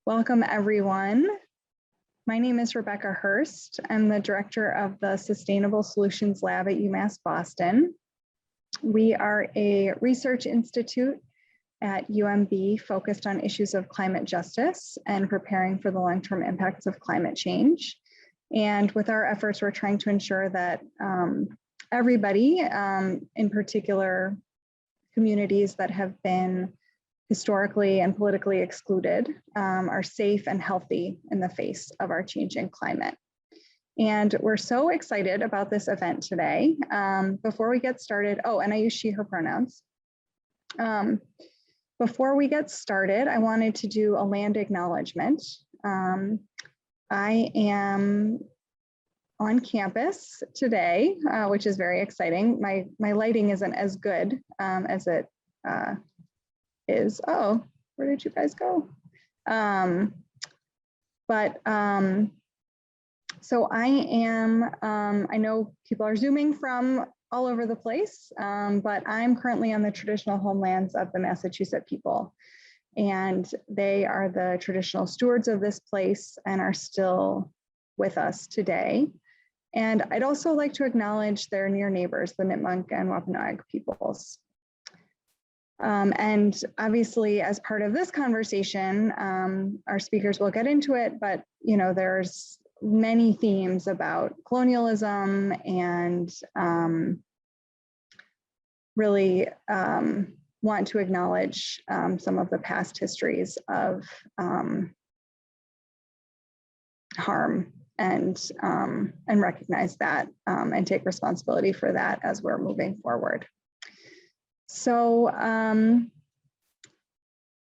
Welcome, everyone. My name is Rebecca Hurst. I'm the director of the Sustainable Solutions Lab at UMass Boston. We are a research institute at UMB focused on issues of climate justice and preparing for the long-term impacts of climate change. And with our efforts, we're trying to ensure that everybody, in particular communities that have been historically and politically excluded, are safe and healthy in the face of our changing climate. And we're so excited about this event today. Before we get started, oh, and I use she, her pronouns. Before we get started, I wanted to do a land acknowledgement. I am on campus today, which is very exciting. My lighting isn't as good as it is. Oh, where did you guys go? So I am, I know people are Zooming from all over the place, but I'm currently on the traditional homelands of the Massachusetts people. And they are the traditional stewards of this place and are still with us today. And I'd also like to acknowledge their near neighbors, the Nipmuc and Wampanoag peoples. And obviously, as part of this conversation, our speakers will get into it, but there's many themes about colonialism and really want to acknowledge some of the past histories of harm and recognize that and take responsibility for that as we're moving forward. So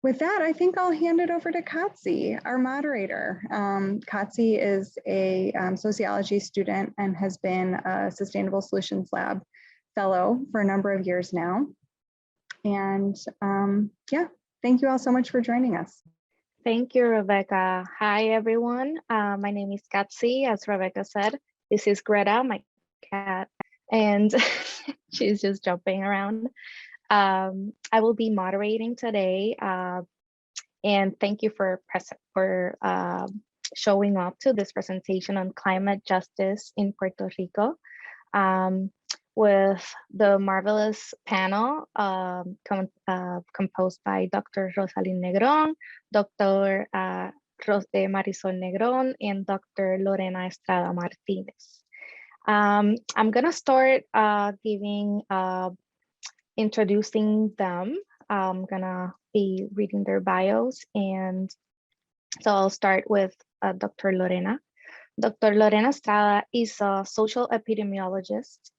with that, I think I'll hand it over to Katsi, our moderator. Katsi is a sociology student and has been a Sustainable Solutions Lab fellow for a number of years now. And yeah, thank you all so much for joining us. Thank you, Rebecca. Hi, everyone. My name is Katsi, as Rebecca said. This is Greta, my cat, and she's just jumping around. I will be moderating today, and thank you for showing up to this presentation on climate justice in Puerto Rico with the marvelous panel composed by Dr. Marisol Negron, Dr. Marisol Negron, and Dr. Lorena Estrada Martinez. I'm gonna start introducing them. I'm gonna be reading their bios, and so I'll start with Dr. Lorena. Dr. Lorena Estrada is a social epidemiologist.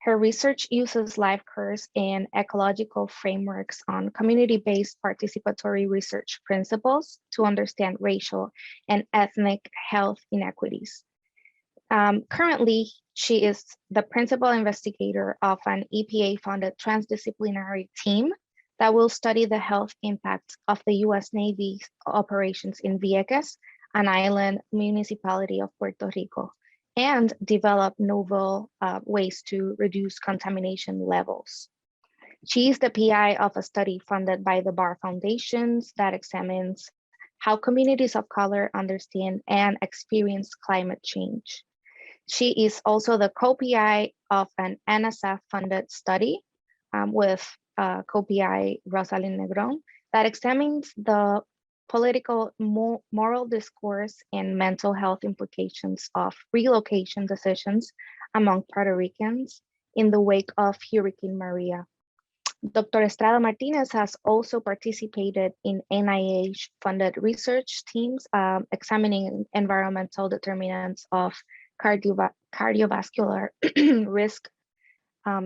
Her research uses life curves and ecological frameworks on community-based participatory research principles to understand racial and ethnic health inequities. Currently, she is the principal investigator of an EPA-funded transdisciplinary team that will study the health impacts of the U.S. Navy's operations in Vieques, an island municipality of Puerto Rico, and develop novel ways to reduce contamination levels. She is the PI of a study funded by the Bar Foundations that examines how communities of color understand and experience climate change. She is also the co-PI of an NSF-funded study with co-PI Rosalind Negron that examines the political, moral discourse and mental health implications of relocation decisions among Puerto Ricans in the wake of Hurricane Maria. Dr. Estrada Martinez has also participated in NIH-funded research teams examining environmental determinants of cardiovascular risk,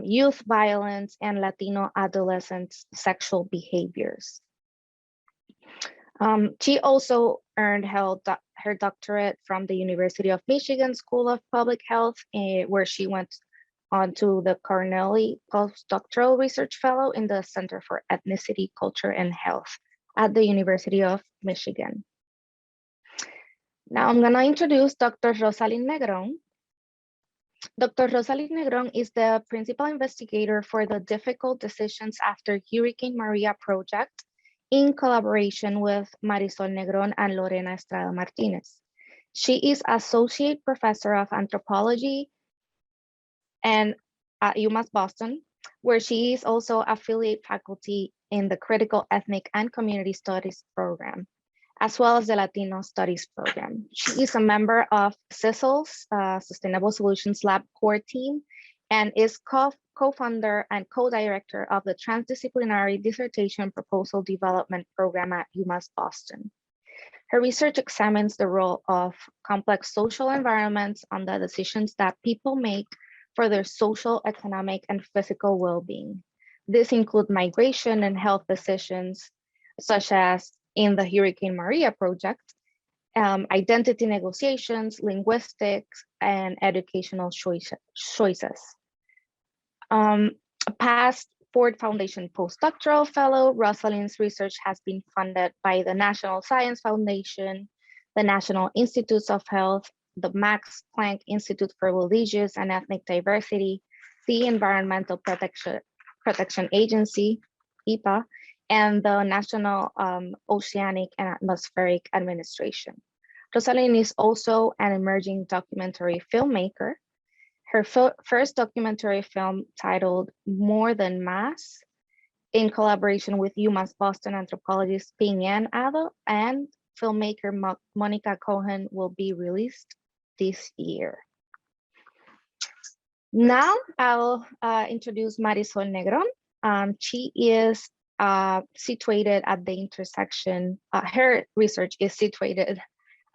youth violence, and Latino adolescents' sexual behaviors. She also earned her doctorate from the University of Michigan School of Public Health, where she went on to the Cornell postdoctoral research fellow in the Center for Ethnicity, Culture, and Health at the University of Michigan. Now I'm gonna introduce Dr. Rosalind Negron. Dr. Rosalind Negron is the principal investigator for the Difficult Decisions After Hurricane Maria project in collaboration with Marisol Negron and Lorena Estrada Martinez. She is Associate Professor of Anthropology and at UMass Boston, where she is also affiliate faculty in the Critical Ethnic and Community Studies program, as well as the Latino Studies program. She is a member of CISL's Sustainable Solutions Lab core team and is co-founder and co-director of the Transdisciplinary Dissertation Proposal Development Program at UMass Boston. Her research examines the role of complex social environments on the decisions that people make for their social, economic, and physical well-being. This includes migration and health decisions, such as in the Hurricane Maria project, identity negotiations, linguistics, and educational choices. A past Ford Foundation postdoctoral fellow, Rosalind's research has been funded by the National Science Foundation, the National Institutes of Health, the Max Planck Institute for Religious and Ethnic Diversity, the Environmental Protection Agency, EPA, and the National Oceanic and Atmospheric Administration. Rosalind is also an emerging documentary filmmaker. Her first documentary film, titled More Than Mass, in collaboration with UMass Boston anthropologist Ping An Ado and filmmaker Monica Cohen, will be released this year. Now I'll introduce Marisol Negron. She is situated at the intersection, her research is situated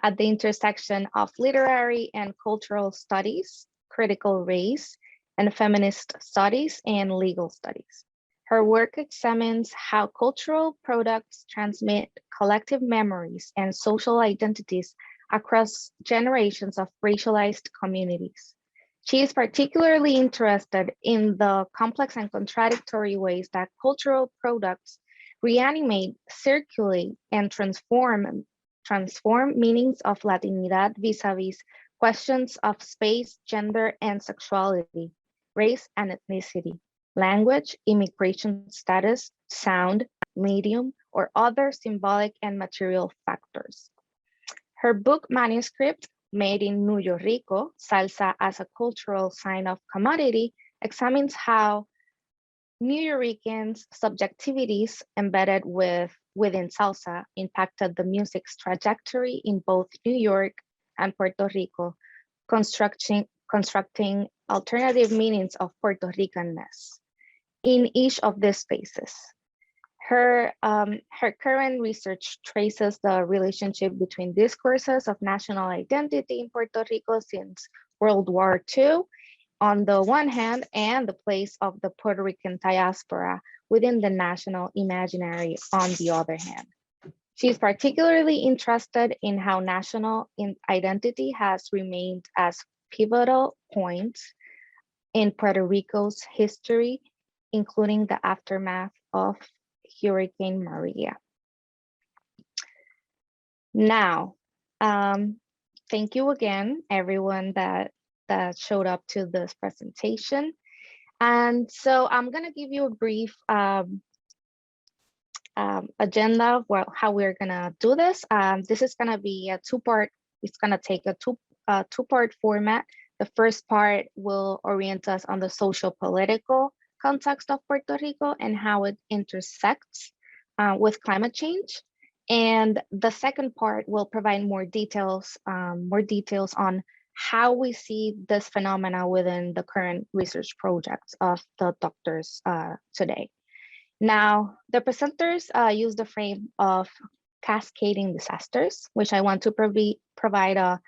at the intersection of literary and cultural studies, critical race and feminist studies, and legal studies. Her work examines how cultural products transmit collective memories and social identities across generations of racialized communities. She is particularly interested in the complex and contradictory ways that cultural products reanimate, circulate, and transform meanings of Latinidad vis-a-vis questions of space, gender, and sexuality, race and ethnicity, language, immigration status, sound, medium, or other symbolic and material factors. Her book manuscript, Made in Puerto Rico, Salsa as a Cultural Sign of Commodity, examines how New Ricans' subjectivities embedded within salsa impacted the music's trajectory in both New York and Puerto Rico, constructing alternative meanings of Puerto Ricanness in each of these spaces. Her current research traces the relationship between discourses of national identity in Puerto Rico since World War II, on the one hand, and the place of the Puerto Rican diaspora within the national imaginary on the other hand. She is particularly interested in how national identity has remained as pivotal points in Puerto Rico's history, including the aftermath of Hurricane Maria. Now, thank you again, everyone that showed up to this presentation. And so I'm gonna give you a brief agenda of how we're gonna do this. This is gonna be a two-part, it's gonna take a two-part format. The first part will orient us on the social political context of Puerto Rico and how it intersects with climate change. And the second part will provide more details on how we see this phenomena within the current research projects of the doctors today. Now, the presenters use the frame of cascading disasters, which I want to provide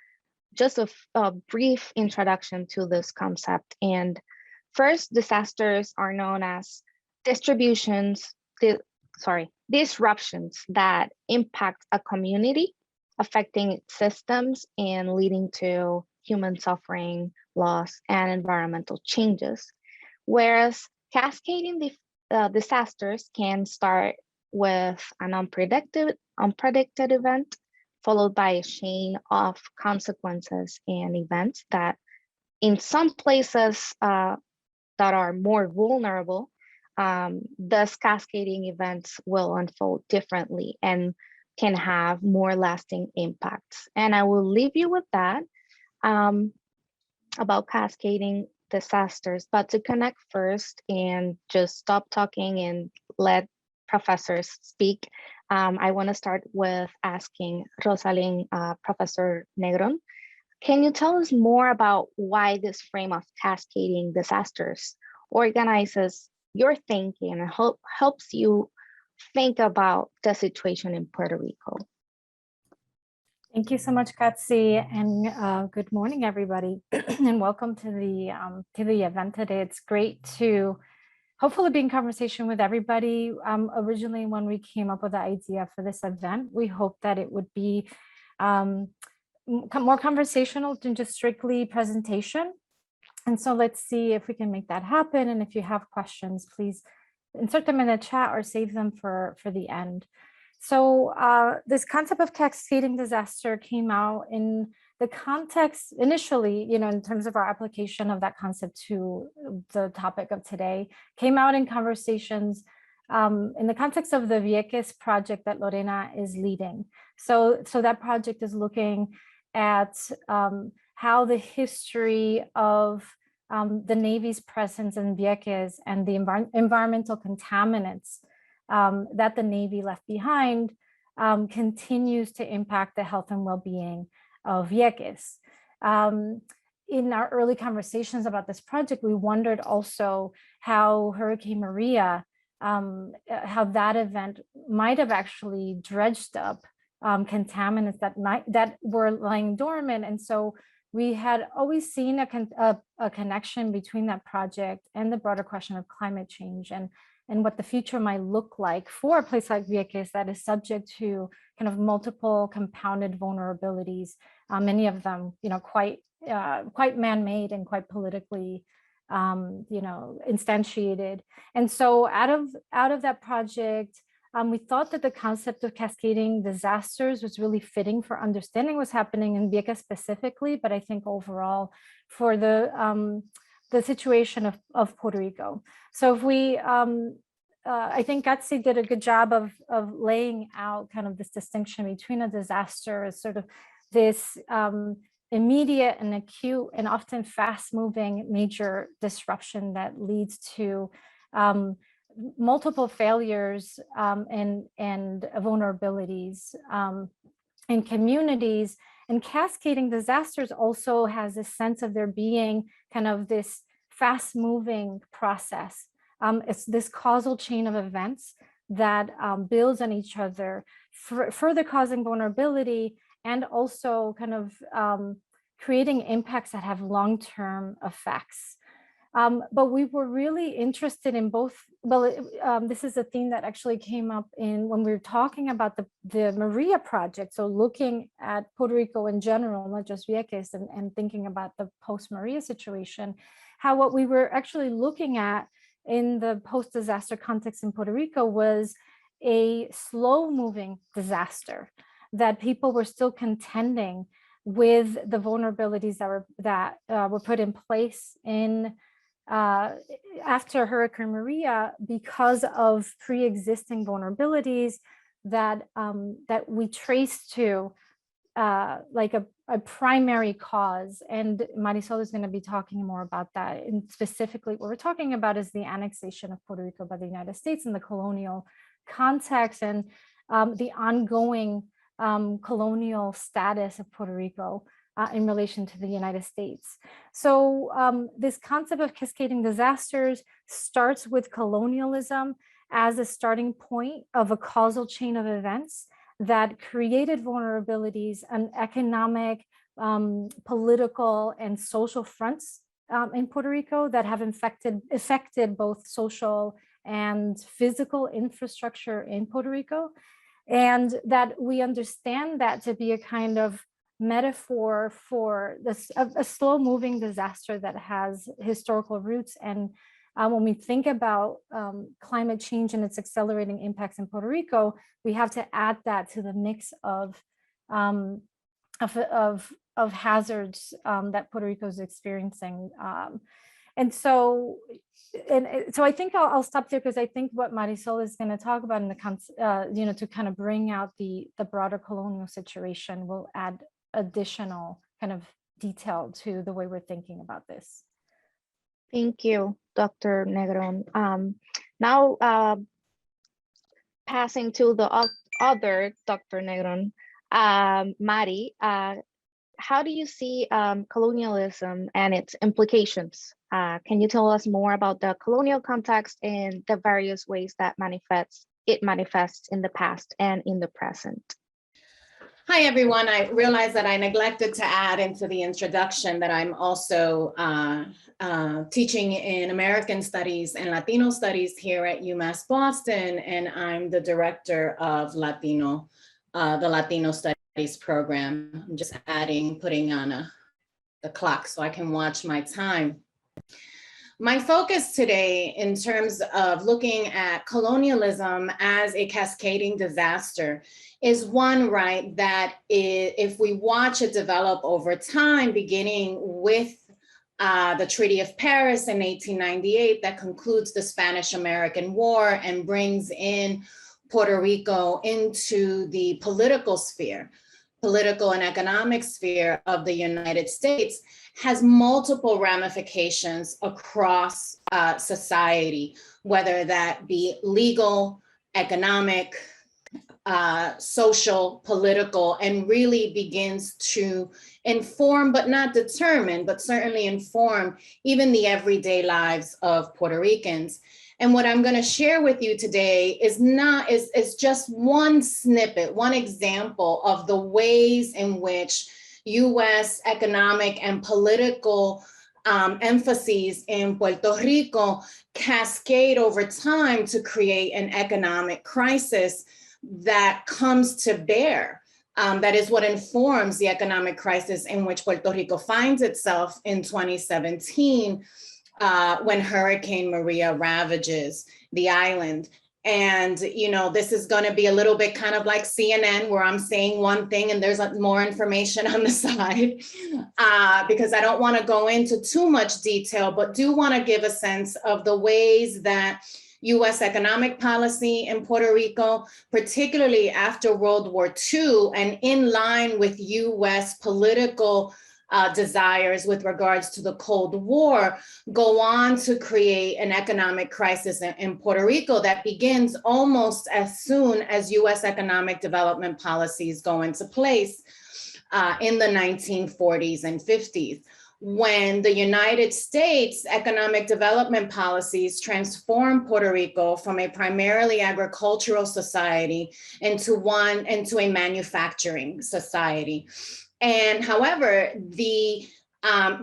just a brief introduction to this concept. And first, disasters are known as disruptions that impact a community, affecting its systems and leading to human suffering, loss, and environmental changes. Whereas cascading disasters can start with an unpredicted event, followed by a chain of consequences and events that in some places that are more vulnerable thus cascading events will unfold differently and can have more lasting impacts. And I will leave you with that about cascading disasters, but to connect first and just stop talking and let professors speak, I want to start with asking Rosalind, Professor Negron, can you tell us more about why this frame of cascading disasters organizes your thinking and helps you think about the situation in Puerto Rico? Thank you so much, Katsi, and good morning, everybody, and welcome to the event today. It's great to hopefully be in conversation with everybody. Originally, when we came up with the idea for this event, we hoped that it would be more conversational than just strictly presentation. And so let's see if we can make that happen. And if you have questions, please insert them in the chat or save them for the end. So this concept of cascading disaster came out in the context initially, in terms of our application of that concept to the topic of today, came out in conversations in the context of the Vieques project that Lorena is leading. So that project is looking at how the history of the Navy's presence in Vieques and the environmental contaminants that the Navy left behind continues to impact the health and well-being of Vieques. In our early conversations about this project, we wondered also how Hurricane Maria, how that event might have actually dredged up contaminants that were lying dormant. And so we had always seen a connection between that project and the broader question of climate change and what the future might look like for a place like Vieques that is subject to kind of multiple compounded vulnerabilities, many of them, quite man-made and quite politically, instantiated. And so out of that project, we thought that the concept of cascading disasters was really fitting for understanding what's happening in Vieques specifically, but I think overall for the situation of Puerto Rico. So if we, I think Katsi did a good job of laying out kind of this distinction between a disaster as sort of this immediate and acute and often fast-moving major disruption that leads to multiple failures and vulnerabilities in communities. And cascading disasters also has a sense of there being kind of this fast-moving process. It's this causal chain of events that builds on each other, further causing vulnerability and also kind of creating impacts that have long-term effects. But we were really interested in both. Well, this is a theme that actually came up when we were talking about the Maria project. So looking at Puerto Rico in general, not just Vieques, and thinking about the post-Maria situation, how what we were actually looking at in the post-disaster context in Puerto Rico was a slow-moving disaster that people were still contending with the vulnerabilities that were put in place in after Hurricane Maria because of pre-existing vulnerabilities that we trace to like a primary cause. And Marisol is going to be talking more about that. And specifically what we're talking about is the annexation of Puerto Rico by the United States in the colonial context and the ongoing colonial status of Puerto Rico in relation to the United States. So this concept of cascading disasters starts with colonialism as a starting point of a causal chain of events that created vulnerabilities and economic, political, and social fronts in Puerto Rico that have affected both social and physical infrastructure in Puerto Rico. And that we understand that to be a kind of metaphor for a slow-moving disaster that has historical roots. And when we think about climate change and its accelerating impacts in Puerto Rico, we have to add that to the mix of hazards that Puerto Rico is experiencing. And so, so I think I'll stop there, because I think what Marisol is going to talk about in the to kind of bring out the broader colonial situation will add additional kind of detail to the way we're thinking about this. Thank you, Dr. Negron. Now, passing to the other Dr. Negron, Mari, how do you see colonialism and its implications? Can you tell us more about the colonial context and the various ways that it manifests in the past and in the present? Hi, everyone. I realized that I neglected to add into the introduction that I'm also teaching in American Studies and Latino Studies here at UMass Boston, and I'm the director of the Latino Studies program. I'm just putting on the clock so I can watch my time. My focus today in terms of looking at colonialism as a cascading disaster is one, right, that if we watch it develop over time, beginning with the Treaty of Paris in 1898 that concludes the Spanish-American War and brings in Puerto Rico into the political and economic sphere of the United States, has multiple ramifications across society, whether that be legal, economic, social, political, and really begins to inform, but not determine, but certainly inform even the everyday lives of Puerto Ricans. And what I'm going to share with you today is just one snippet, one example of the ways in which US economic and political emphases in Puerto Rico cascade over time to create an economic crisis that comes to bear. That is what informs the economic crisis in which Puerto Rico finds itself in 2017 when Hurricane Maria ravages the island. And, this is going to be a little bit kind of like CNN, where I'm saying one thing and there's more information on the side, because I don't want to go into too much detail, but do want to give a sense of the ways that US economic policy in Puerto Rico, particularly after World War II, and in line with US political desires with regards to the Cold War, go on to create an economic crisis in Puerto Rico that begins almost as soon as US economic development policies go into place in the 1940s and 50s. When the United States economic development policies transformed Puerto Rico from a primarily agricultural society into a manufacturing society. And however,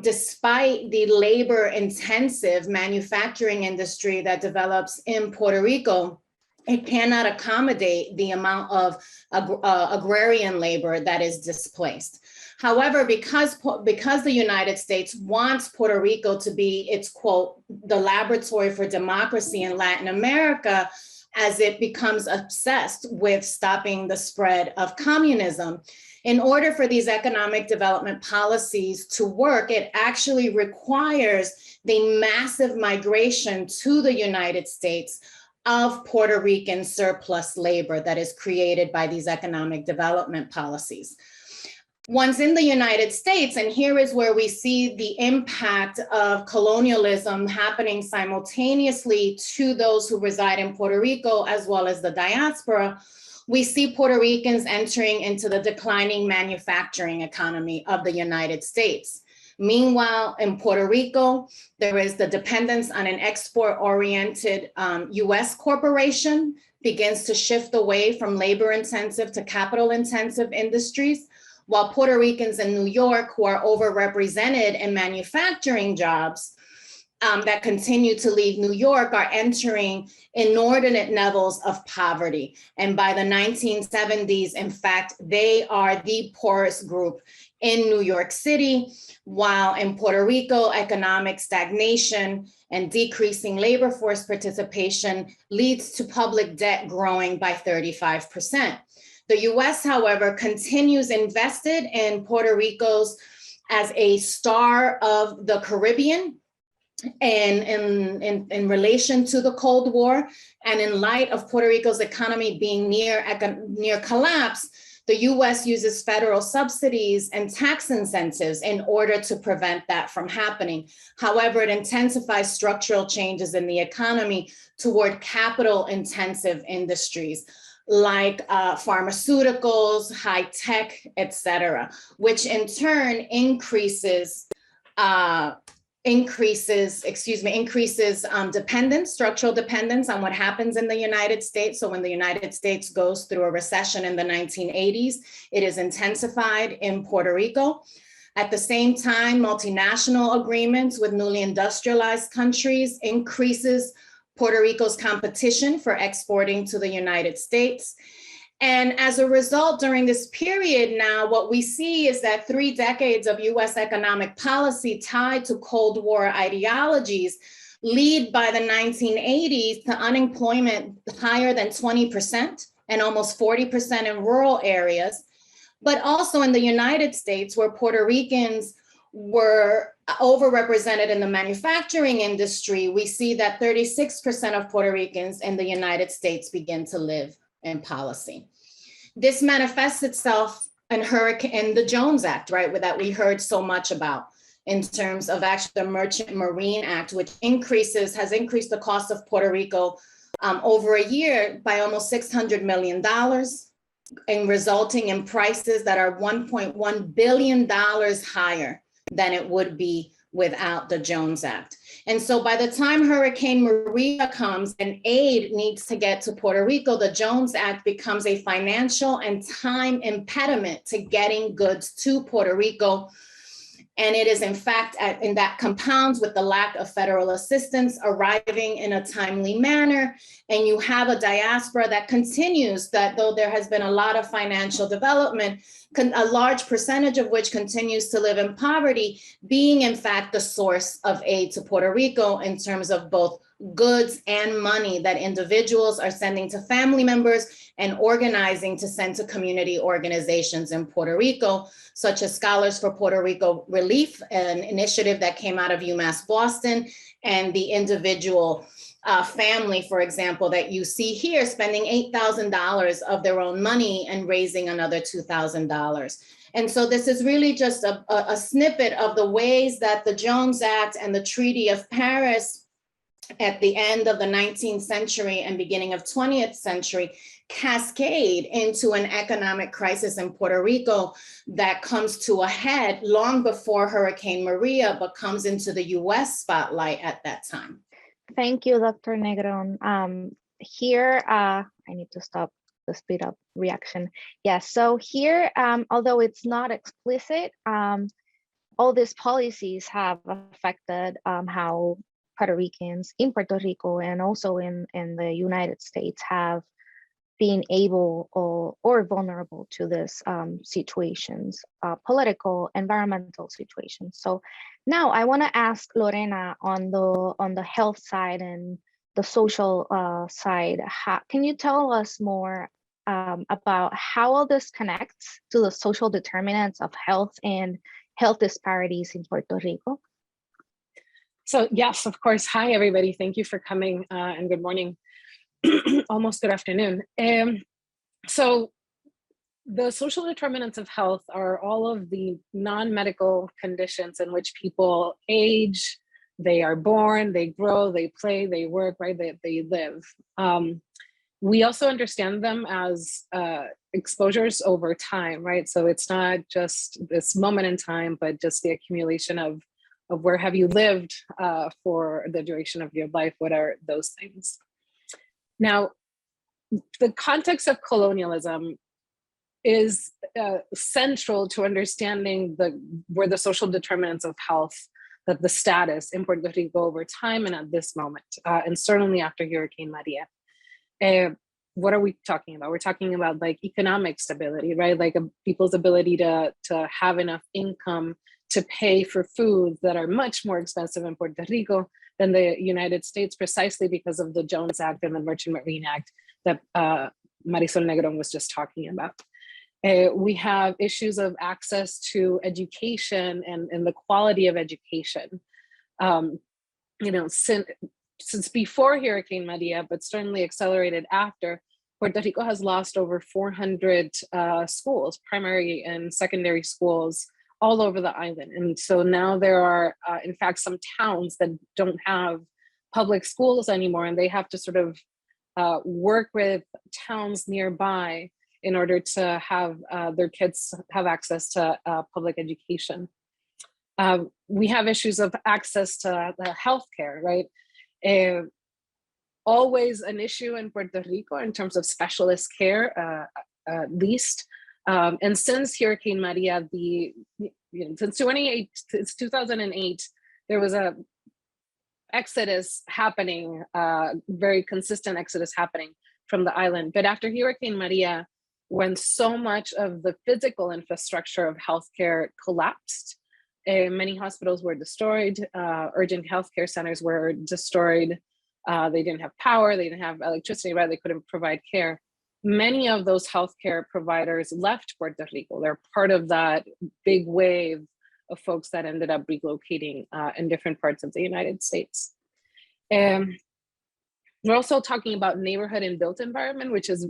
despite the labor-intensive manufacturing industry that develops in Puerto Rico, it cannot accommodate the amount of agrarian labor that is displaced. However, because the United States wants Puerto Rico to be its, quote, the laboratory for democracy in Latin America, as it becomes obsessed with stopping the spread of communism, in order for these economic development policies to work, it actually requires the massive migration to the United States of Puerto Rican surplus labor that is created by these economic development policies. Once in the United States, and here is where we see the impact of colonialism happening simultaneously to those who reside in Puerto Rico, as well as the diaspora, we see Puerto Ricans entering into the declining manufacturing economy of the United States. Meanwhile, in Puerto Rico, there is the dependence on an export-oriented US corporation begins to shift away from labor-intensive to capital-intensive industries, while Puerto Ricans in New York, who are overrepresented in manufacturing jobs that continue to leave New York, are entering inordinate levels of poverty. And by the 1970s, in fact, they are the poorest group in New York City, while in Puerto Rico, economic stagnation and decreasing labor force participation leads to public debt growing by 35%. The US, however, continues invested in Puerto Rico's as a star of the Caribbean, in relation to the Cold War, and in light of Puerto Rico's economy being near collapse, the US uses federal subsidies and tax incentives in order to prevent that from happening. However, it intensifies structural changes in the economy toward capital-intensive industries like pharmaceuticals, high tech, et cetera, which in turn increases dependence, structural dependence on what happens in the United States. So when the United States goes through a recession in the 1980s, it is intensified in Puerto Rico. At the same time, multinational agreements with newly industrialized countries increases Puerto Rico's competition for exporting to the United States. And as a result, during this period now, what we see is that 3 decades of US economic policy tied to Cold War ideologies lead by the 1980s to unemployment higher than 20% and almost 40% in rural areas. But also in the United States, where Puerto Ricans were overrepresented in the manufacturing industry, we see that 36% of Puerto Ricans in the United States begin to live in policy. This manifests itself in the Jones Act, right, that we heard so much about in terms of actually the Merchant Marine Act, which has increased the cost of Puerto Rico over a year by almost $600 million, and resulting in prices that are $1.1 billion higher than it would be without the Jones Act. And so by the time Hurricane Maria comes and aid needs to get to Puerto Rico, the Jones Act becomes a financial and time impediment to getting goods to Puerto Rico. And it is in fact, and that compounds with the lack of federal assistance arriving in a timely manner. And you have a diaspora that continues, that though there has been a lot of financial development, a large percentage of which continues to live in poverty, being in fact the source of aid to Puerto Rico in terms of both goods and money that individuals are sending to family members and organizing to send to community organizations in Puerto Rico, such as Scholars for Puerto Rico Relief, an initiative that came out of UMass Boston, and the individual family, for example, that you see here spending $8,000 of their own money and raising another $2,000. And so this is really just a snippet of the ways that the Jones Act and the Treaty of Paris at the end of the 19th century and beginning of 20th century cascade into an economic crisis in Puerto Rico that comes to a head long before Hurricane Maria, but comes into the US spotlight at that time. Thank you, Dr. Negron. Here, I need to stop the speed up reaction. Yes, so here, although it's not explicit, all these policies have affected how Puerto Ricans in Puerto Rico and also in the United States have been able or vulnerable to this situations, political, environmental situations. So now I want to ask Lorena on the health side and the social side. Can you tell us more about how all this connects to the social determinants of health and health disparities in Puerto Rico? So yes, of course. Hi, everybody. Thank you for coming and good morning. Almost good afternoon. So the social determinants of health are all of the non-medical conditions in which people age, they are born, they grow, they play, they work, right? They live. We also understand them as exposures over time, right? So it's not just this moment in time, but just the accumulation of where have you lived for the duration of your life? What are those things? Now, the context of colonialism is central to understanding where the social determinants of health, that the status in Puerto Rico over time and at this moment, and certainly after Hurricane Maria. What are we talking about? We're talking about like economic stability, right? Like people's ability to have enough income to pay for foods that are much more expensive in Puerto Rico than the United States, precisely because of the Jones Act and the Merchant Marine Act that Marisol Negron was just talking about. We have issues of access to education and the quality of education. since before Hurricane Maria, but certainly accelerated after, Puerto Rico has lost over 400 schools, primary and secondary schools, all over the island. And so now there are, in fact, some towns that don't have public schools anymore, and they have to sort of work with towns nearby in order to have their kids have access to public education. We have issues of access to the healthcare, right? Always an issue in Puerto Rico in terms of specialist care, at least. And since Hurricane Maria, since 2008, there was a exodus happening, very consistent exodus happening from the island. But after Hurricane Maria, when so much of the physical infrastructure of healthcare collapsed, many hospitals were destroyed, urgent healthcare centers were destroyed. They didn't have power, they didn't have electricity, right? They couldn't provide care. Many of those healthcare providers left Puerto Rico. They're part of that big wave of folks that ended up relocating in different parts of the United States. We're also talking about neighborhood and built environment, which is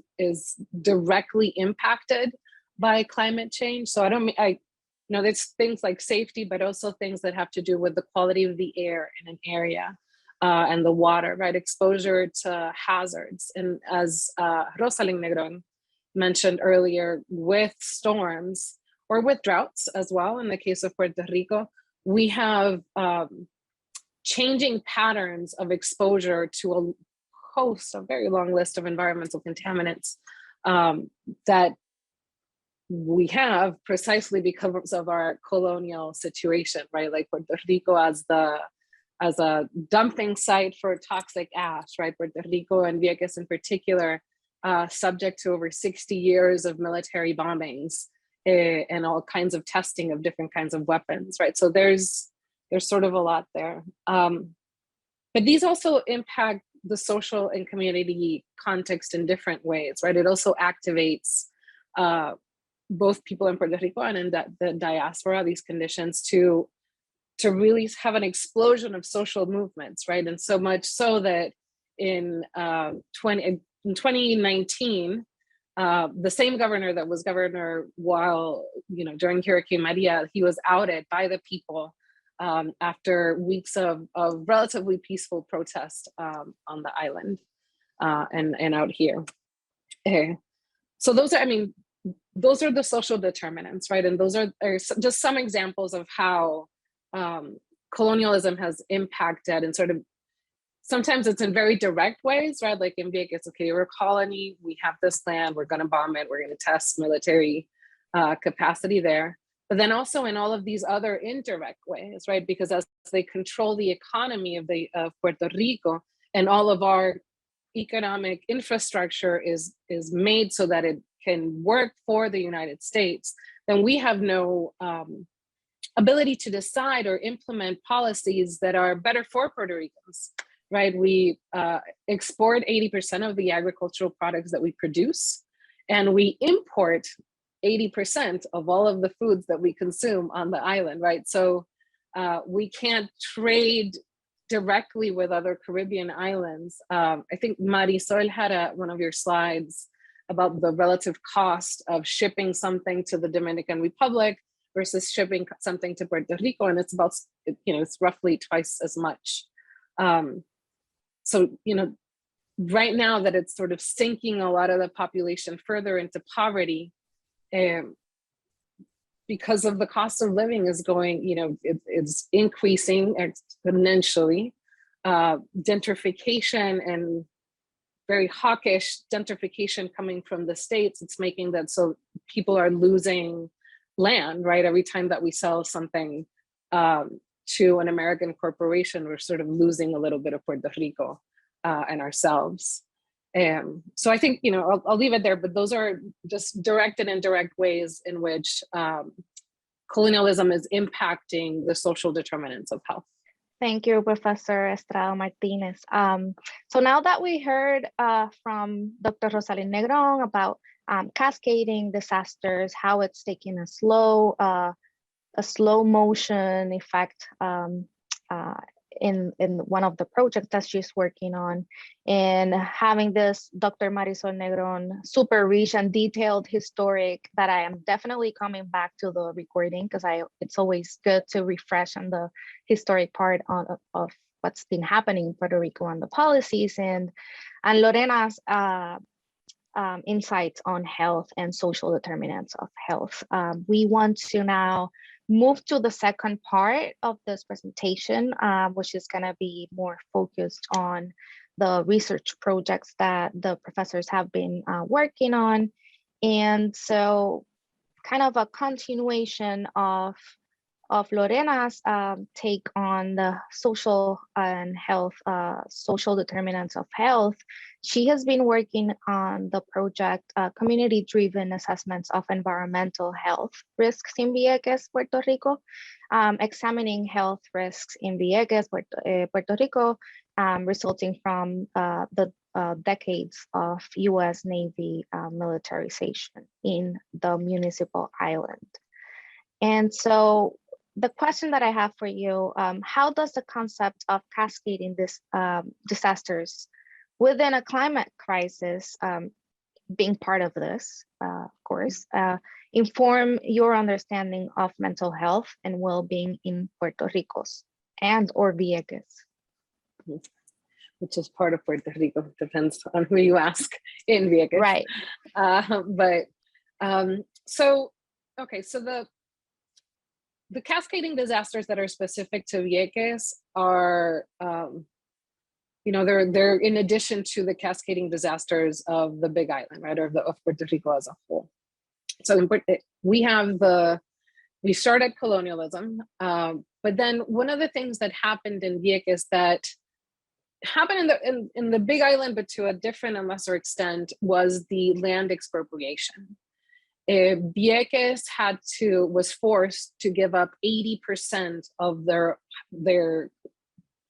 directly impacted by climate change. So there's things like safety, but also things that have to do with the quality of the air in an area. And the water, right? Exposure to hazards. And as Jose Negron mentioned earlier, with storms or with droughts as well, in the case of Puerto Rico, we have changing patterns of exposure to a very long list of environmental contaminants that we have precisely because of our colonial situation, right? Like Puerto Rico as a dumping site for toxic ash, right? Puerto Rico and Vieques in particular, subject to over 60 years of military bombings and all kinds of testing of different kinds of weapons, right? So there's sort of a lot there. But these also impact the social and community context in different ways, right? It also activates both people in Puerto Rico and in the diaspora, these conditions to really have an explosion of social movements, right? And so much so that in 2019, the same governor that was governor while, during Hurricane Maria, he was outed by the people after weeks of relatively peaceful protest on the island and out here. So those are the social determinants, right? And those are just some examples of how colonialism has impacted, and sort of sometimes it's in very direct ways, right? Like in Vieques, okay, we're a colony, we have this land, we're going to bomb it, we're going to test military capacity there. But then also in all of these other indirect ways, right? Because as they control the economy of Puerto Rico, and all of our economic infrastructure is made so that it can work for the United States, then we have no ability to decide or implement policies that are better for Puerto Ricans, right? We export 80% of the agricultural products that we produce, and we import 80% of all of the foods that we consume on the island, right? So we can't trade directly with other Caribbean islands. I think Marisol had one of your slides about the relative cost of shipping something to the Dominican Republic versus shipping something to Puerto Rico, and it's about, it's roughly twice as much. So, right now that it's sort of sinking a lot of the population further into poverty, because of the cost of living is going, it's increasing exponentially. Gentrification and very hawkish gentrification coming from the States, it's making that so people are losing land, right? Every time that we sell something to an American corporation, we're sort of losing a little bit of Puerto Rico and ourselves. So I think, I'll leave it there, but those are just direct and indirect ways in which colonialism is impacting the social determinants of health. Thank you, Professor Estrada Martinez. So now that we heard from Dr. Jose Negron about cascading disasters, how it's taking a slow motion effect in one of the projects that she's working on, and having this Dr. Marisol Negron super rich and detailed historic that I am definitely coming back to the recording, because it's always good to refresh on the historic part of what's been happening in Puerto Rico and the policies, and Lorena's insights on health and social determinants of health. We want to now move to the second part of this presentation, which is going to be more focused on the research projects that the professors have been working on. And so kind of a continuation of Lorena's take on the social and health, social determinants of health. She has been working on the project Community-Driven Assessments of Environmental Health Risks in Vieques, Puerto Rico, examining health risks in Vieques, Puerto Rico, resulting from the decades of US Navy militarization in the municipal island. And so the question that I have for you, how does the concept of cascading disasters within a climate crisis, being part of this, of course, inform your understanding of mental health and well-being in Puerto Rico's and or Vieques? Which is part of Puerto Rico, depends on who you ask in Vieques. Right. So the cascading disasters that are specific to Vieques are, they're in addition to the cascading disasters of the Big Island, right, or of Puerto Rico as a whole. So we started colonialism, but then one of the things that happened in Vieques that happened in the Big Island, but to a different and lesser extent, was the land expropriation. Vieques was forced to give up 80% of their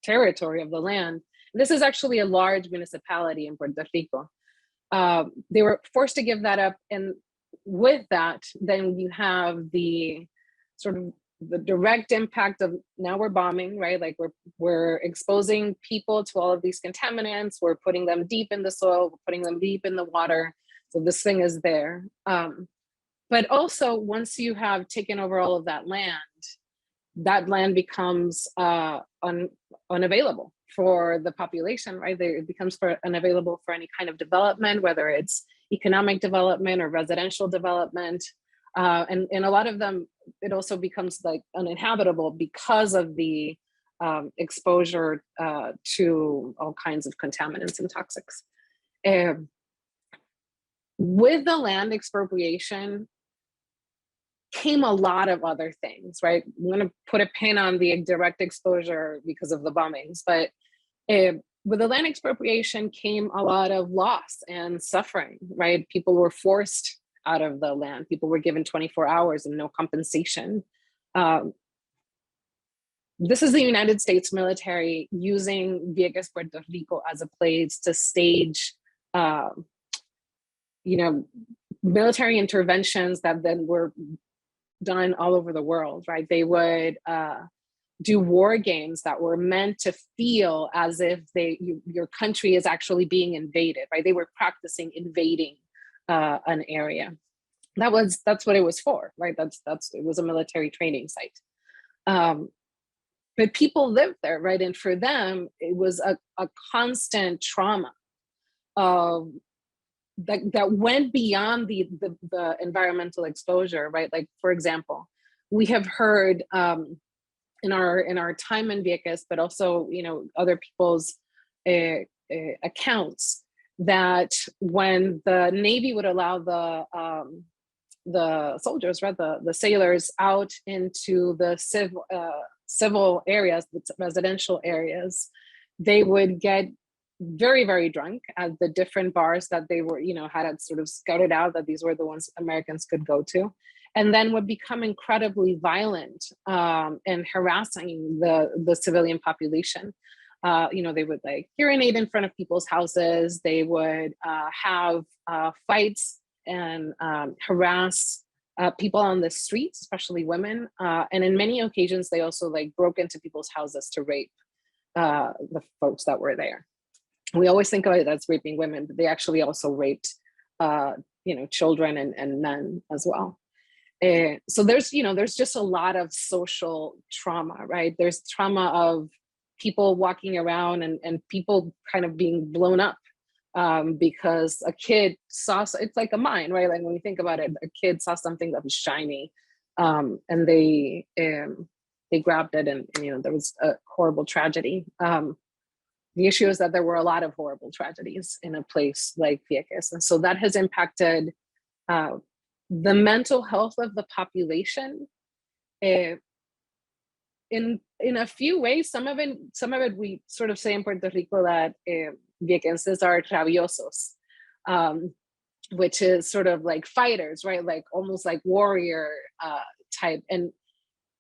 territory of the land. This is actually a large municipality in Puerto Rico. They were forced to give that up, and with that, then you have the sort of the direct impact of, now we're bombing, right? Like we're exposing people to all of these contaminants. We're putting them deep in the soil. We're putting them deep in the water. So this thing is there. But also, once you have taken over all of that land becomes unavailable for the population, right? It becomes unavailable for any kind of development, whether it's economic development or residential development. And a lot of them, it also becomes like uninhabitable because of the exposure to all kinds of contaminants and toxics. With the land expropriation came a lot of other things, right? I'm going to put a pin on the direct exposure because of the bombings, but with the land expropriation came a lot of loss and suffering, right? People were forced out of the land. People were given 24 hours and no compensation. This is the United States military using Vieques, Puerto Rico as a place to stage, military interventions that then were done all over the world, right? They would do war games that were meant to feel as if your country is actually being invaded, right? They were practicing invading an area. That's what it was for, right? It was a military training site. But people lived there, right? And for them, it was a constant trauma that went beyond the environmental exposure, right? Like, for example, we have heard in our time in Vieques, but also, other people's accounts, that when the Navy would allow the soldiers, right, the sailors out into the civil areas, the residential areas, they would get very, very drunk at the different bars that they were, had sort of scouted out that these were the ones Americans could go to, and then would become incredibly violent and harassing the civilian population. They would like urinate in front of people's houses. They would have fights and harass people on the streets, especially women. And in many occasions, they also like broke into people's houses to rape. the folks that were there. We always think of it as raping women, but they actually also raped, children and men as well. So there's just a lot of social trauma, right? There's trauma of people walking around and people kind of being blown up because a kid saw, it's like a mine, right? Like when you think about it, a kid saw something that was shiny and they grabbed it and there was a horrible tragedy. The issue is that there were a lot of horrible tragedies in a place like Vieques. And so that has impacted the mental health of the population in a few ways. Some of it we sort of say in Puerto Rico that Viequenses are rabiosos, which is sort of like fighters, right? Like almost like warrior type.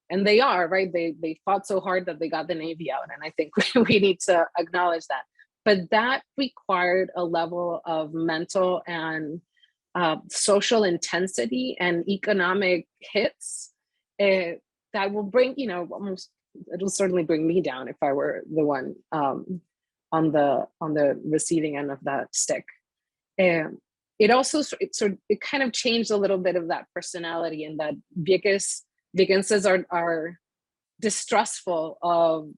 And they are, right? They fought so hard that they got the Navy out. And I think we need to acknowledge that. But that required a level of mental and social intensity and economic hits that will bring, almost, it'll certainly bring me down if I were the one on the receiving end of that stick. It also, it kind of changed a little bit of that personality in that Viequenses are distrustful of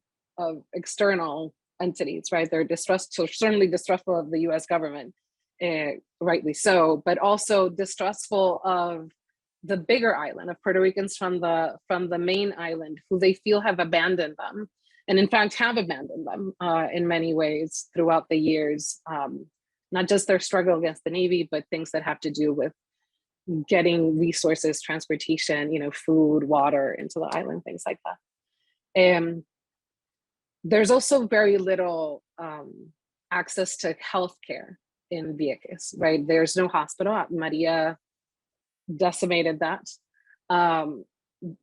external entities, right? They're certainly distrustful of the US government, rightly so, but also distrustful of the bigger island, of Puerto Ricans from the main island, who they feel have abandoned them, and in fact have abandoned them in many ways throughout the years. Not just their struggle against the Navy, but things that have to do with getting resources, transportation, food, water into the island, things like that. And there's also very little access to healthcare in Vieques, right? There's no hospital. Maria decimated that.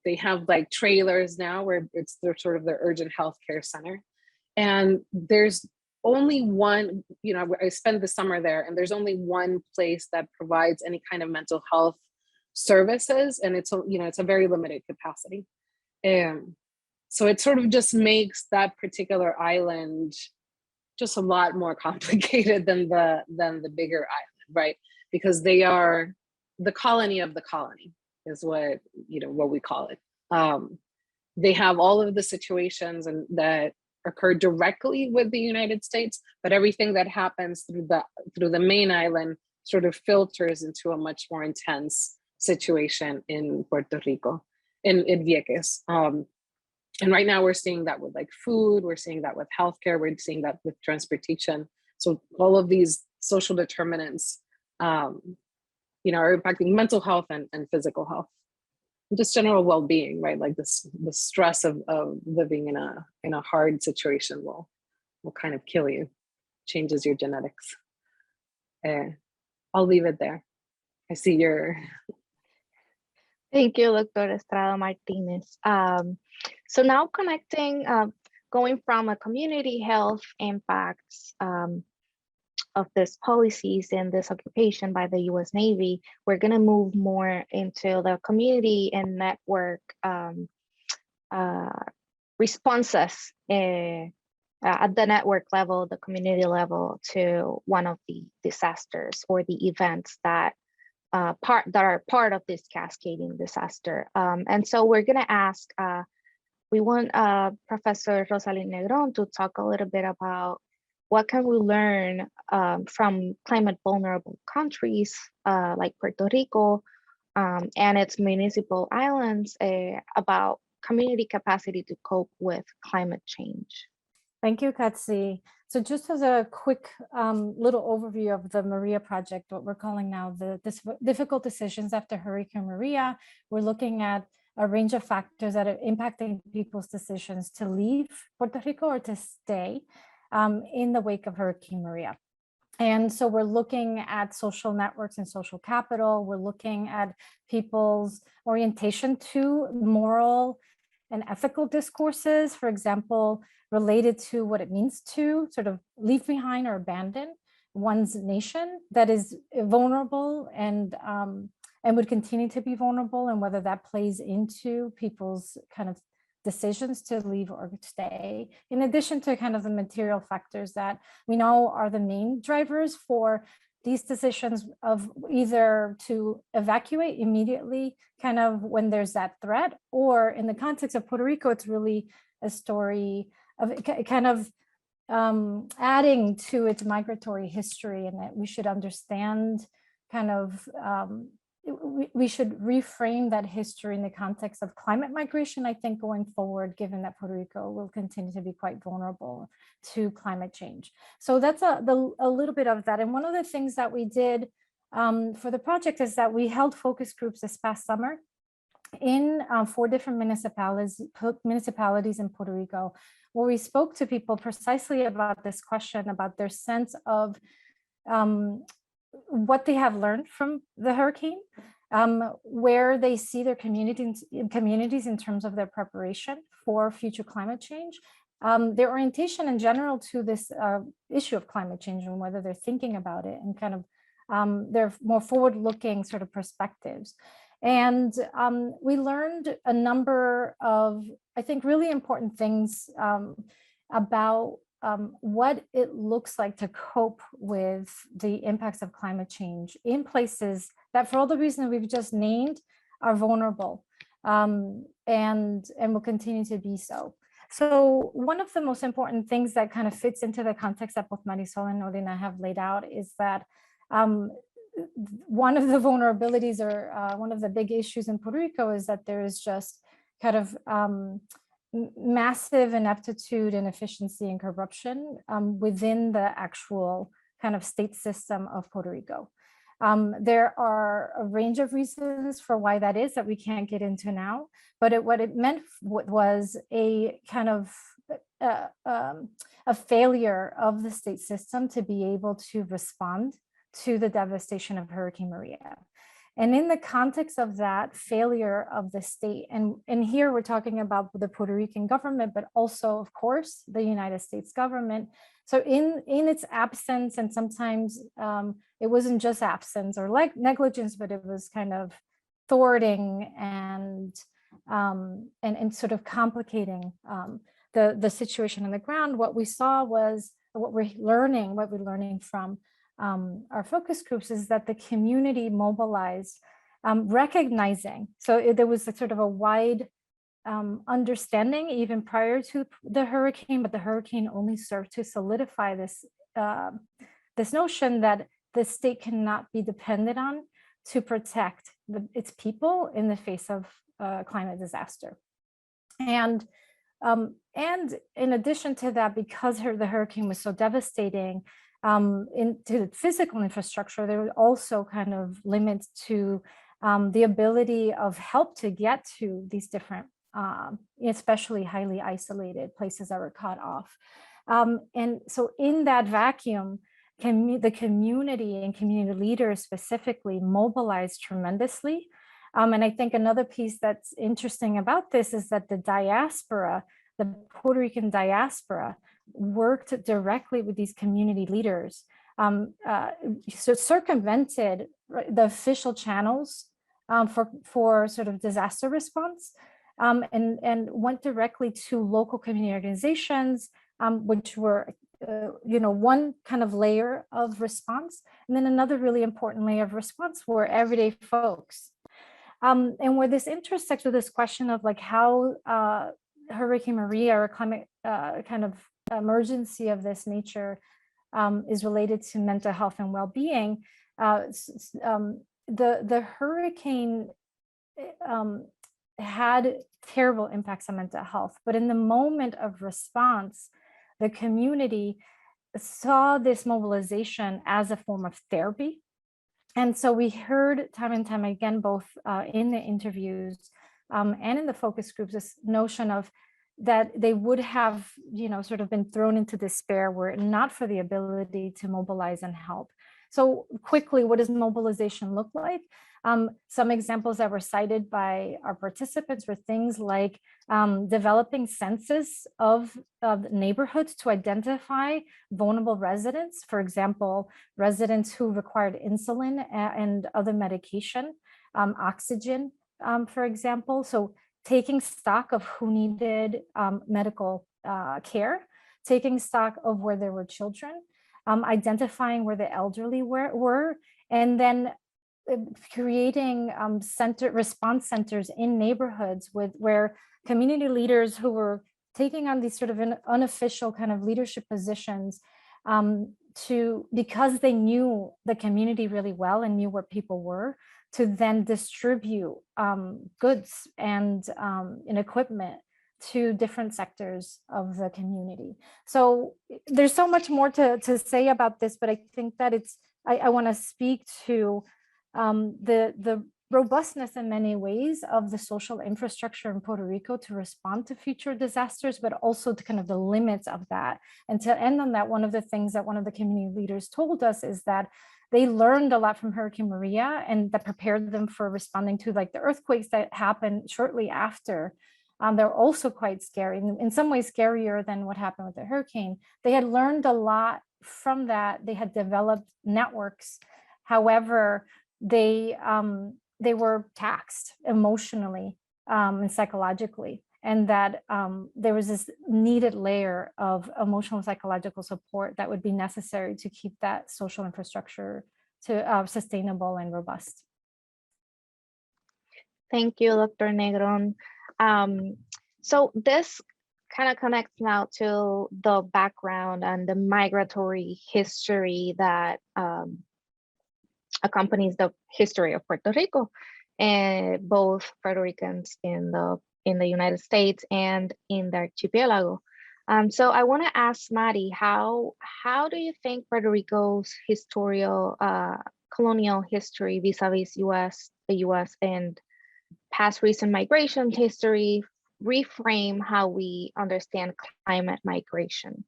They have like trailers now where they're sort of their urgent healthcare center. And there's only one, I spent the summer there, and there's only one place that provides any kind of mental health services, and it's a very limited capacity. So it sort of just makes that particular island just a lot more complicated than the bigger island, right? Because they are the colony of the colony, is what we call it. They have all of the situations and that occur directly with the United States, but everything that happens through the main island sort of filters into a much more intense situation in Puerto Rico, in Vieques. And right now we're seeing that with like food, we're seeing that with healthcare, we're seeing that with transportation. So all of these social determinants, are impacting mental health and physical health. Just general well-being, right? Like the stress of living in a hard situation will kind of kill you, changes your genetics. I'll leave it there. I see your. Thank you, Dr. Estrada Martinez. So now connecting, going from a community health impacts of these policies and this occupation by the U.S. Navy, we're going to move more into the community and network responses at the network level, the community level, to one of the disasters or the events that are part of this cascading disaster. And so we're going to ask, we want Professor Marisol Negron to talk a little bit about what can we learn from climate vulnerable countries like Puerto Rico and its municipal islands about community capacity to cope with climate change. Thank you, Katsi. So just as a quick little overview of the Maria project, what we're calling now the difficult decisions after Hurricane Maria, we're looking at a range of factors that are impacting people's decisions to leave Puerto Rico or to stay in the wake of Hurricane Maria. And so we're looking at social networks and social capital. We're looking at people's orientation to moral and ethical discourses, for example, related to what it means to sort of leave behind or abandon one's nation that is vulnerable and would continue to be vulnerable, and whether that plays into people's kind of decisions to leave or stay, in addition to kind of the material factors that we know are the main drivers for these decisions of either to evacuate immediately, kind of when there's that threat, or in the context of Puerto Rico, it's really a story of kind of adding to its migratory history, and that we should understand kind of, we should reframe that history in the context of climate migration, I think, going forward, given that Puerto Rico will continue to be quite vulnerable to climate change. So that's a little bit of that. And one of the things that we did for the project is that we held focus groups this past summer in 4 different municipalities in Puerto Rico, where we spoke to people precisely about this question, about their sense of what they have learned from the hurricane, where they see their communities in terms of their preparation for future climate change, their orientation in general to this issue of climate change and whether they're thinking about it, and kind of their more forward-looking sort of perspectives. And we learned a number of, I think, really important things about what it looks like to cope with the impacts of climate change in places that, for all the reasons we've just named, are vulnerable and will continue to be so. So one of the most important things that kind of fits into the context that both Marisol and Lorena have laid out is that one of the vulnerabilities, or one of the big issues in Puerto Rico, is that there is just kind of massive ineptitude and inefficiency and corruption within the actual kind of state system of Puerto Rico. There are a range of reasons for why that is that we can't get into now, but what it meant was a kind of a failure of the state system to be able to respond to the devastation of Hurricane Maria. And in the context of that failure of the state, and here we're talking about the Puerto Rican government, but also, of course, the United States government. So in its absence, and sometimes it wasn't just absence or like negligence, but it was kind of thwarting and sort of complicating the situation on the ground. What we saw was, what we're learning from our focus groups, is that the community mobilized, recognizing, so there was a sort of a wide understanding even prior to the hurricane, but the hurricane only served to solidify this this notion that the state cannot be depended on to protect its people in the face of climate disaster. And in addition to that, because the hurricane was so devastating into the physical infrastructure, there were also kind of limits to the ability of help to get to these different, especially highly isolated places that were cut off. And so in that vacuum, the community and community leaders specifically mobilized tremendously. And I think another piece that's interesting about this is that the diaspora, the Puerto Rican diaspora, worked directly with these community leaders, so circumvented the official channels for sort of disaster response, and went directly to local community organizations, which were one kind of layer of response, and then another really important layer of response were everyday folks. And where this intersects with this question of like how Hurricane Maria, or climate kind of emergency of this nature, is related to mental health and well-being. The hurricane had terrible impacts on mental health, but in the moment of response, the community saw this mobilization as a form of therapy. And so we heard time and time again, both in the interviews and in the focus groups, this notion of that they would have, sort of been thrown into despair were it not for the ability to mobilize and help. So quickly, what does mobilization look like? Some examples that were cited by our participants were things like developing census of neighborhoods to identify vulnerable residents. For example, residents who required insulin and other medication, oxygen, for example. So taking stock of who needed medical care, taking stock of where there were children, identifying where the elderly were, and then creating response centers in neighborhoods where community leaders who were taking on these sort of unofficial kind of leadership positions because they knew the community really well and knew where people were, to then distribute goods and equipment to different sectors of the community. So there's so much more to say about this, but I think that I want to speak to the robustness in many ways of the social infrastructure in Puerto Rico to respond to future disasters, but also to kind of the limits of that. And to end on that, one of the things that one of the community leaders told us is that they learned a lot from Hurricane Maria, and that prepared them for responding to like the earthquakes that happened shortly after. They're also quite scary, in some ways scarier than what happened with the hurricane. They had learned a lot from that. They had developed networks. However, they were taxed emotionally and psychologically, and that there was this needed layer of emotional and psychological support that would be necessary to keep that social infrastructure sustainable and robust. Thank you, Dr. Negron. So this kind of connects now to the background and the migratory history that accompanies the history of Puerto Rico, and both Puerto Ricans in the United States and in the archipelago. So I want to ask Mari, how do you think Puerto Rico's colonial history vis-a-vis the US and past recent migration history reframe how we understand climate migration?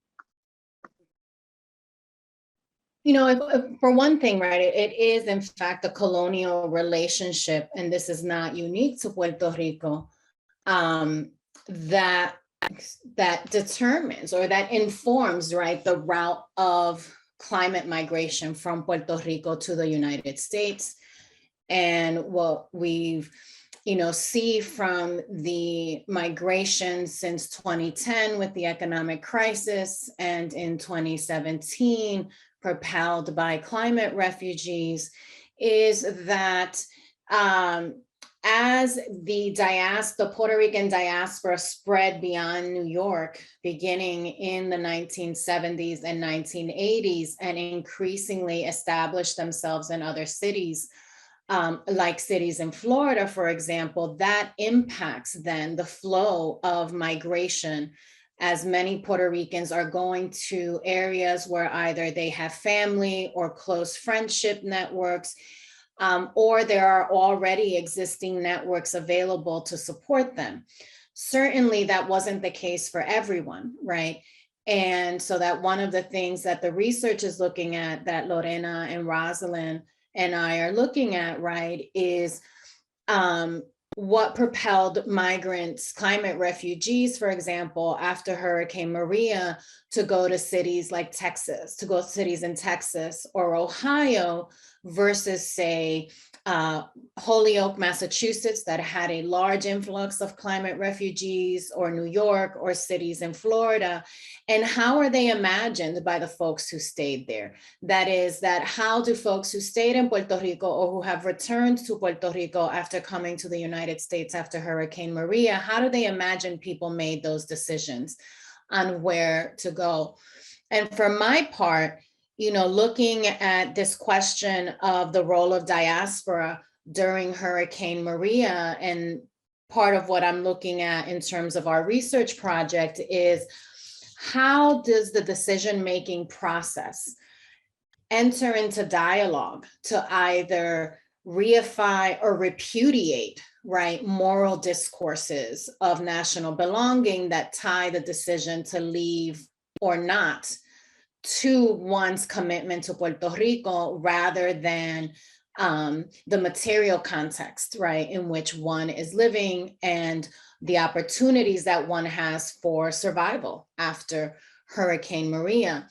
You know, for one thing, right, it is in fact a colonial relationship, and this is not unique to Puerto Rico, that determines or that informs, right, the route of climate migration from Puerto Rico to the United States. And what we've see from the migration since 2010 with the economic crisis, and in 2017 propelled by climate refugees, is that as the Puerto Rican diaspora spread beyond New York, beginning in the 1970s and 1980s, and increasingly established themselves in other cities, like cities in Florida, for example, that impacts then the flow of migration, as many Puerto Ricans are going to areas where either they have family or close friendship networks, or there are already existing networks available to support them. Certainly that wasn't the case for everyone, right? And so that one of the things that the research is looking at, that Lorena and Rosalind and I are looking at, right, is what propelled migrants, climate refugees, for example, after Hurricane Maria, to go to cities like Texas, to go to cities in Texas or Ohio, versus, say, Holyoke, Massachusetts, that had a large influx of climate refugees, or New York, or cities in Florida. And how are they imagined by the folks who stayed there? That is, that how do folks who stayed in Puerto Rico or who have returned to Puerto Rico after coming to the United States after Hurricane Maria, how do they imagine people made those decisions on where to go? And for my part, looking at this question of the role of diaspora during Hurricane Maria, and part of what I'm looking at in terms of our research project is, how does the decision-making process enter into dialogue to either reify or repudiate, right, moral discourses of national belonging that tie the decision to leave or not to one's commitment to Puerto Rico, rather than the material context, right, in which one is living, and the opportunities that one has for survival after Hurricane Maria.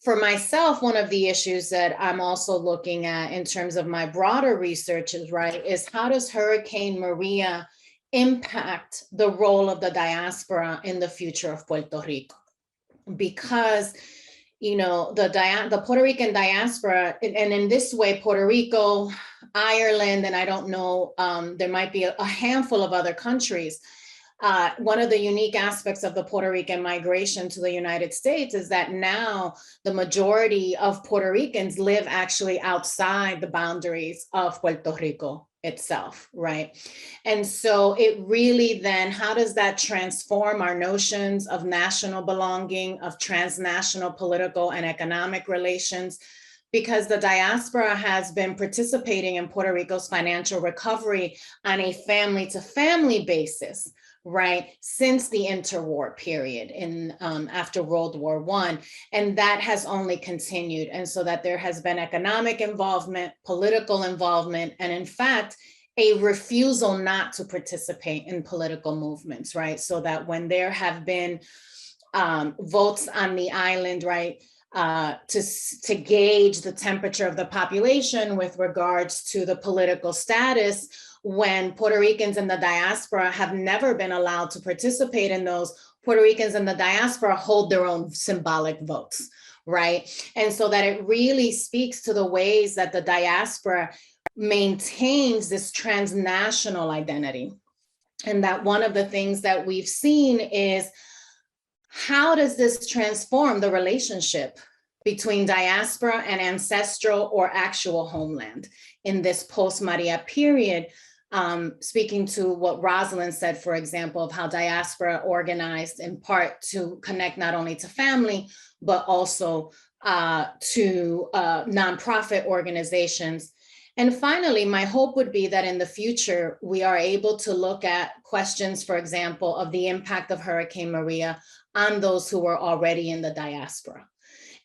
For myself, one of the issues that I'm also looking at in terms of my broader research is, right, is how does Hurricane Maria impact the role of the diaspora in the future of Puerto Rico. Because, you know, the Puerto Rican diaspora, and in this way, Puerto Rico, Ireland, and I don't know, there might be a handful of other countries. One of the unique aspects of the Puerto Rican migration to the United States is that now the majority of Puerto Ricans live actually outside the boundaries of Puerto Rico itself, right? And so it really then, how does that transform our notions of national belonging, of transnational political and economic relations? Because the diaspora has been participating in Puerto Rico's financial recovery on a family-to-family basis, right, since the interwar period in after World War I, and that has only continued. And so that there has been economic involvement, political involvement, and in fact, a refusal not to participate in political movements, right? So that when there have been votes on the island, right, to gauge the temperature of the population with regards to the political status, when Puerto Ricans in the diaspora have never been allowed to participate in those, Puerto Ricans in the diaspora hold their own symbolic votes, right? And so that it really speaks to the ways that the diaspora maintains this transnational identity. And that one of the things that we've seen is, how does this transform the relationship between diaspora and ancestral or actual homeland in this post-Maria period? Speaking to what Rosalind said, for example, of how diaspora organized in part to connect not only to family, but also to nonprofit organizations. And finally, my hope would be that in the future, we are able to look at questions, for example, of the impact of Hurricane Maria on those who were already in the diaspora,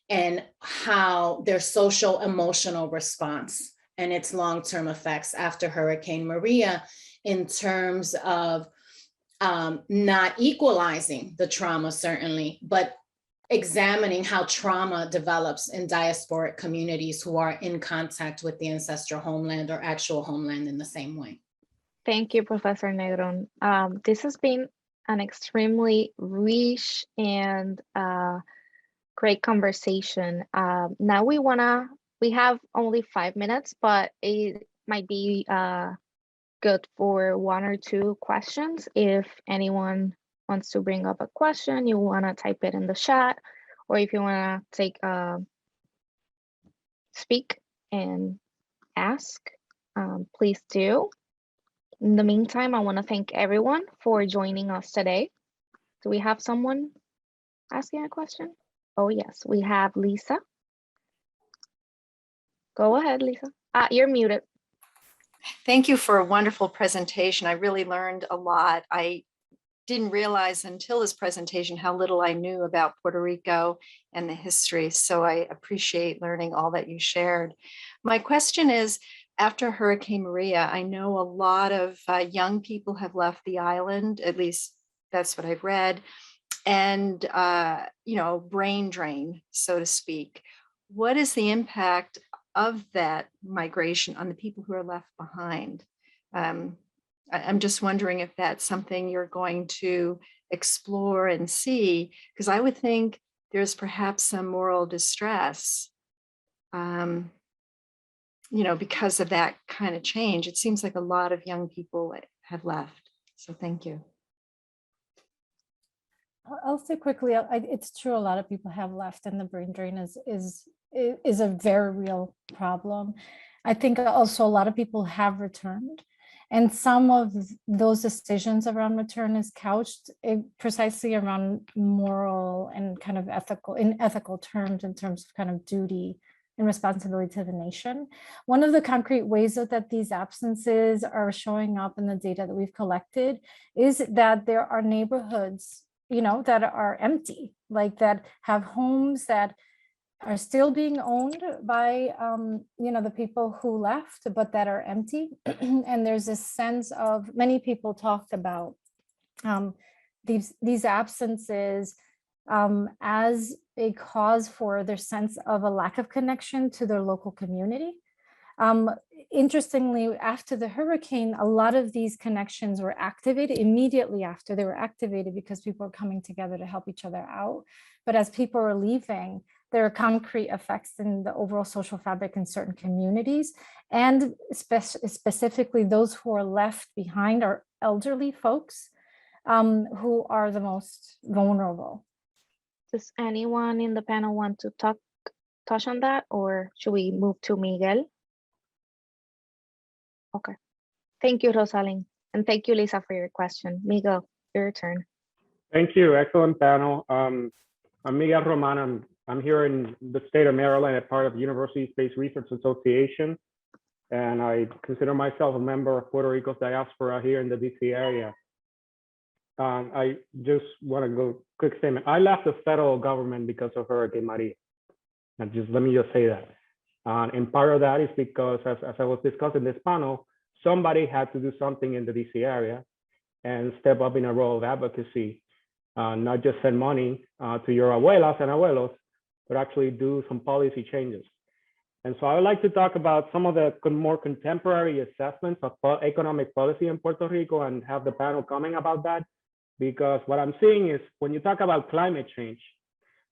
and how their social emotional response and its long-term effects after Hurricane Maria in terms of not equalizing the trauma, certainly, but examining how trauma develops in diasporic communities who are in contact with the ancestral homeland or actual homeland in the same way. Thank you, Professor Negron. This has been an extremely rich and great conversation. Now we have only 5 minutes, but it might be good for 1 or 2 questions. If anyone wants to bring up a question, you want to type it in the chat, or if you want to speak and ask, please do. In the meantime, I want to thank everyone for joining us today. Do we have someone asking a question? Oh yes, we have Lisa. Go ahead, Lisa. You're muted. Thank you for a wonderful presentation. I really learned a lot. I didn't realize until this presentation how little I knew about Puerto Rico and the history. So I appreciate learning all that you shared. My question is, after Hurricane Maria, I know a lot of young people have left the island, at least that's what I've read, and brain drain, so to speak. What is the impact of that migration on the people who are left behind? I'm just wondering if that's something you're going to explore and see, because I would think there's perhaps some moral distress, because of that kind of change. It seems like a lot of young people have left. So thank you. I'll say quickly, it's true, a lot of people have left, and the brain drain is a very real problem. I think also a lot of people have returned, and some of those decisions around return is couched precisely around moral and kind of ethical terms, in terms of kind of duty and responsibility to the nation. One of the concrete ways that these absences are showing up in the data that we've collected is that there are neighborhoods, that are empty, like that have homes that are still being owned by, the people who left, but that are empty. And there's this sense of, many people talked about these absences as a cause for their sense of a lack of connection to their local community. Interestingly, after the hurricane, a lot of these connections were activated immediately after. They were activated because people were coming together to help each other out. But as people were leaving, there are concrete effects in the overall social fabric in certain communities. And specifically those who are left behind are elderly folks who are the most vulnerable. Does anyone in the panel want to touch on that, or should we move to Miguel? Okay. Thank you, Rosalind. And thank you, Lisa, for your question. Miguel, your turn. Thank you. Excellent panel. I'm Miguel Roman. I'm here in the state of Maryland as part of the University Space Research Association. And I consider myself a member of Puerto Rico's diaspora here in the DC area. I just want to go quick statement. I left the federal government because of Hurricane Maria. And let me just say that. And part of that is because, as I was discussing this panel, somebody had to do something in the DC area and step up in a role of advocacy, not just send money to your abuelas and abuelos, but actually do some policy changes. And so I would like to talk about some of the more contemporary assessments of economic policy in Puerto Rico and have the panel comment about that. Because what I'm seeing is when you talk about climate change,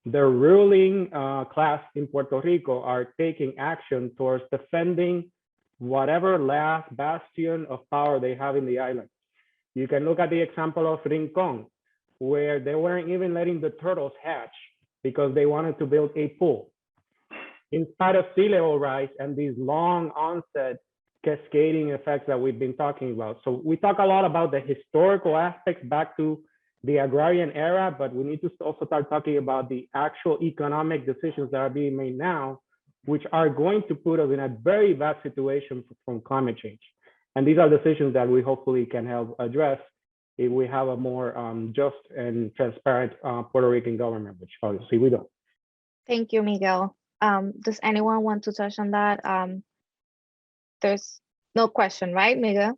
the ruling class in Puerto Rico are taking action towards defending whatever last bastion of power they have in the island. You can look at the example of Rincon, where they weren't even letting the turtles hatch because they wanted to build a pool. In spite of sea level rise and these long onset cascading effects that we've been talking about. So we talk a lot about the historical aspects back to the agrarian era, but we need to also start talking about the actual economic decisions that are being made now, which are going to put us in a very bad situation from climate change. And these are decisions that we hopefully can help address if we have a more just and transparent Puerto Rican government, which obviously we don't. Thank you, Miguel. Does anyone want to touch on that? There's no question, right, Miguel?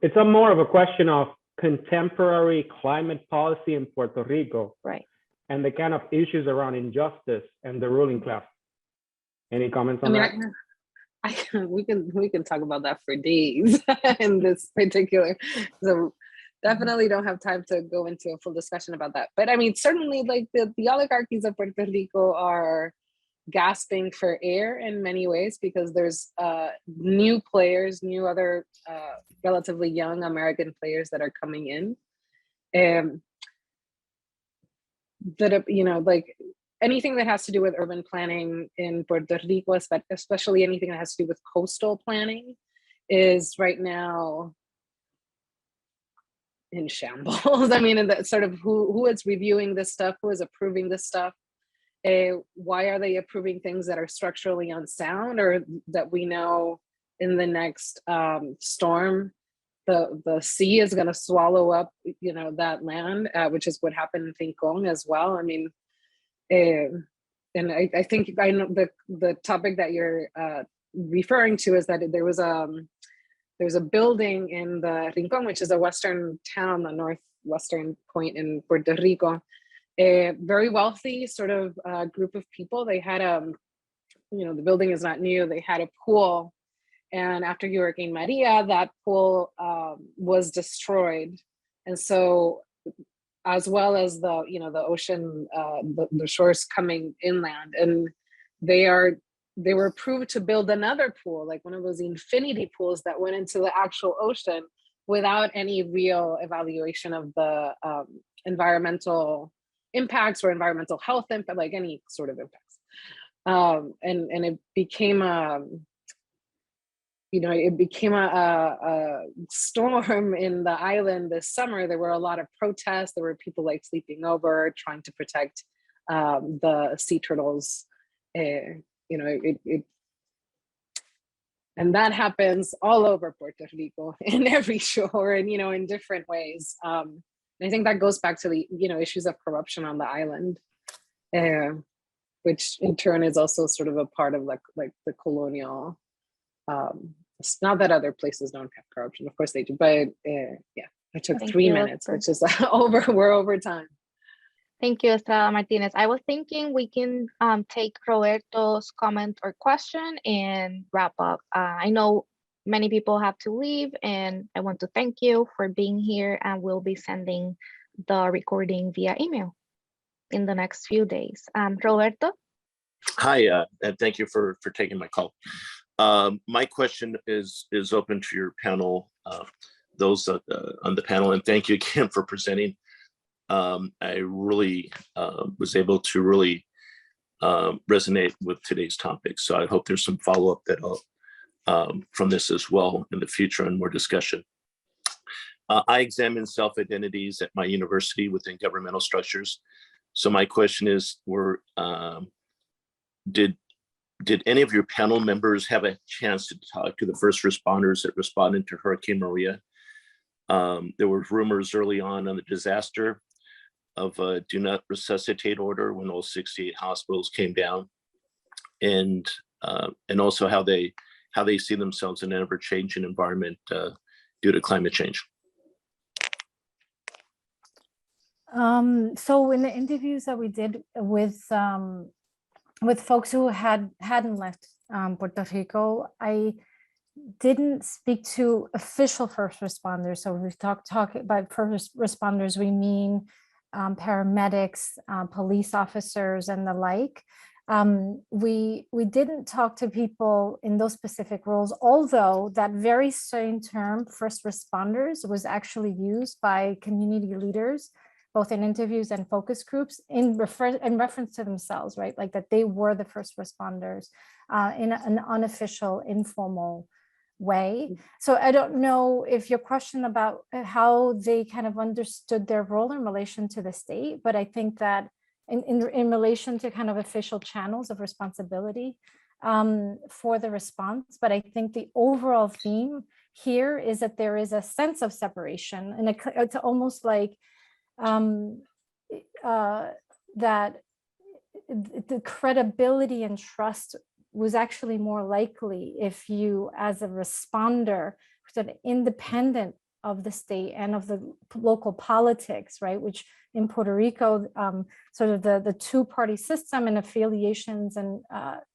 It's a more of a question of contemporary climate policy in Puerto Rico, right? And the kind of issues around injustice and the ruling class. Any comments on that? We can talk about that for days in this particular. So definitely don't have time to go into a full discussion about that. But I mean, certainly like the oligarchies of Puerto Rico are gasping for air in many ways because there's new players, new other relatively young American players that are coming in. That, you know, like anything that has to do with urban planning in Puerto Rico, especially anything that has to do with coastal planning, is right now in shambles. I mean, and that sort of who is reviewing this stuff, who is approving this stuff. Why are they approving things that are structurally unsound, or that we know in the next storm, the sea is going to swallow up, you know, that land, which is what happened in Rincon as well. I mean, and I think I know the topic that you're referring to is that there's a building in the Rincon, which is a western town, the northwestern point in Puerto Rico. A very wealthy sort of group of people. They had you know, the building is not new. They had a pool, and after Hurricane Maria, that pool was destroyed, and so as well as the, you know, the ocean, the shores coming inland, and they were approved to build another pool, like one of those infinity pools that went into the actual ocean without any real evaluation of the environmental impacts or environmental health impact, like any sort of impacts. And it became you know, it became a storm in the island this summer. There were a lot of protests. There were people like sleeping over, trying to protect the sea turtles. You know, and that happens all over Puerto Rico, in every shore, and, you know, in different ways. I think that goes back to the, you know, issues of corruption on the island, which in turn is also sort of a part of like the colonial. It's not that other places don't have corruption, of course they do, but yeah, I took 3 minutes, which is we're over time. Thank you, Estrada Martinez. I was thinking we can take Roberto's comment or question and wrap up. I know many people have to leave, and I want to thank you for being here, and we'll be sending the recording via email in the next few days. Roberto? Hi, and thank you for taking my call. My question is open to your panel, those on the panel, and thank you again for presenting. I really was able to really resonate with today's topic. So I hope there's some follow-up that from this as well in the future and more discussion. I examine self-identities at my university within governmental structures. So my question is, did any of your panel members have a chance to talk to the first responders that responded to Hurricane Maria? There were rumors early on the disaster of a do not resuscitate order when all 68 hospitals came down, and also how they see themselves in an ever-changing environment due to climate change. So in the interviews that we did with folks who hadn't left Puerto Rico, I didn't speak to official first responders. So we talk about first responders, we mean paramedics, police officers, and the like. We didn't talk to people in those specific roles, although that very same term, first responders, was actually used by community leaders, both in interviews and focus groups, in reference to themselves, right? Like that they were the first responders in an unofficial, informal way. So I don't know if your question about how they kind of understood their role in relation to the state, but I think that in relation to kind of official channels of responsibility for the response. But I think the overall theme here is that there is a sense of separation, and it's almost like that the credibility and trust was actually more likely if you, as a responder, sort of independent of the state and of the local politics, right? Which in Puerto Rico, sort of the two-party system and affiliations and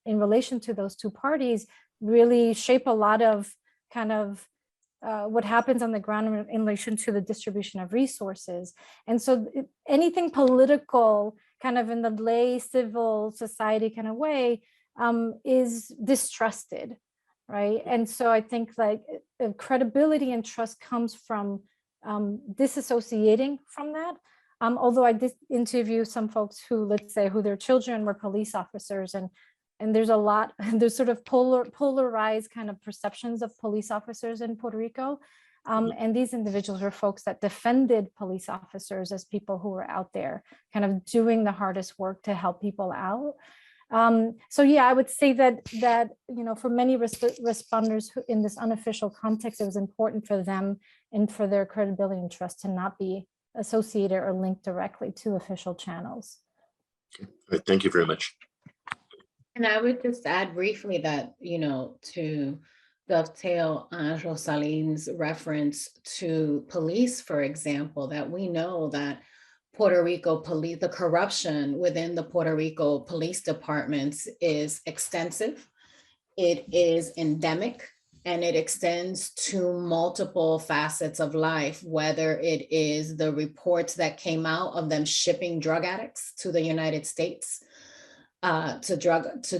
in relation to those two parties really shape a lot of kind of what happens on the ground in relation to the distribution of resources. And so anything political kind of in the lay civil society kind of way is distrusted, right? And so I think like credibility and trust comes from disassociating from that. Although I did interview some folks who, let's say, who their children were police officers, and there's a lot, there's sort of polarized kind of perceptions of police officers in Puerto Rico. And these individuals were folks that defended police officers as people who were out there kind of doing the hardest work to help people out. So yeah, I would say that you know, for many responders who, in this unofficial context, it was important for them and for their credibility and trust to not be associated or linked directly to official channels. Okay. All right. Thank you very much. And I would just add briefly that, you know, to dovetail on Rosalin's reference to police, for example, that we know that Puerto Rico police, the corruption within the Puerto Rico police departments is extensive. It is endemic, and it extends to multiple facets of life, whether it is the reports that came out of them shipping drug addicts to the United States, to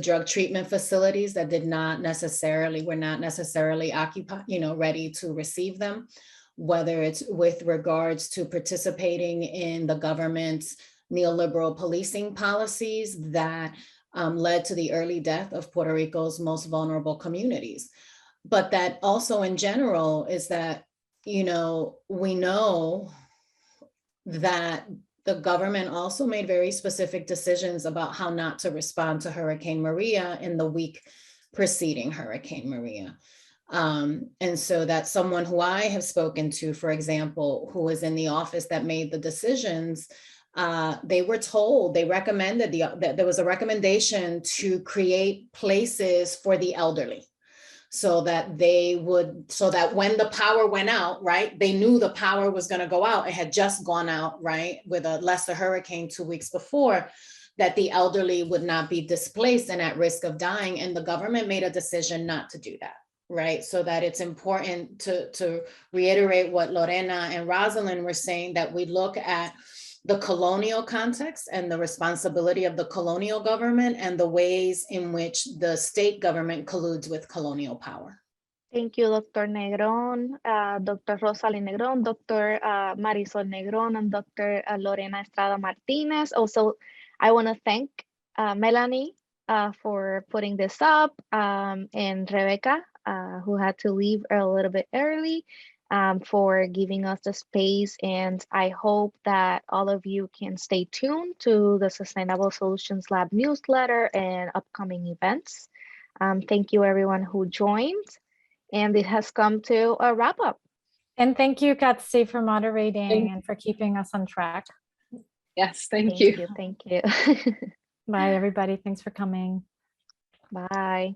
drug treatment facilities that were not necessarily occupied, you know, ready to receive them, whether it's with regards to participating in the government's neoliberal policing policies that led to the early death of Puerto Rico's most vulnerable communities. But that also in general is that, you know, we know that the government also made very specific decisions about how not to respond to Hurricane Maria in the week preceding Hurricane Maria. And so that's someone who I have spoken to, for example, who was in the office that made the decisions. They were told, they recommended that there was a recommendation to create places for the elderly. so that when the power went out, right, they knew the power was going to go out. It had just gone out, right, with a lesser hurricane 2 weeks before, that the elderly would not be displaced and at risk of dying. And the government made a decision not to do that, right? So that it's important to reiterate what Lorena and Rosalind were saying, that we look at the colonial context and the responsibility of the colonial government and the ways in which the state government colludes with colonial power. Thank you, Dr. Negron, Dr. Rosalind Negron, Dr. Marisol Negron, and Dr. Lorena Estrada Martinez. Also, I want to thank Melanie for putting this up, and Rebecca, who had to leave a little bit early, for giving us the space. And I hope that all of you can stay tuned to the Sustainable Solutions Lab newsletter and upcoming events. Thank you, everyone who joined. And it has come to a wrap up. And thank you, Katsi, for moderating and for keeping us on track. Yes, thank you. Thank you. Bye, everybody. Thanks for coming. Bye.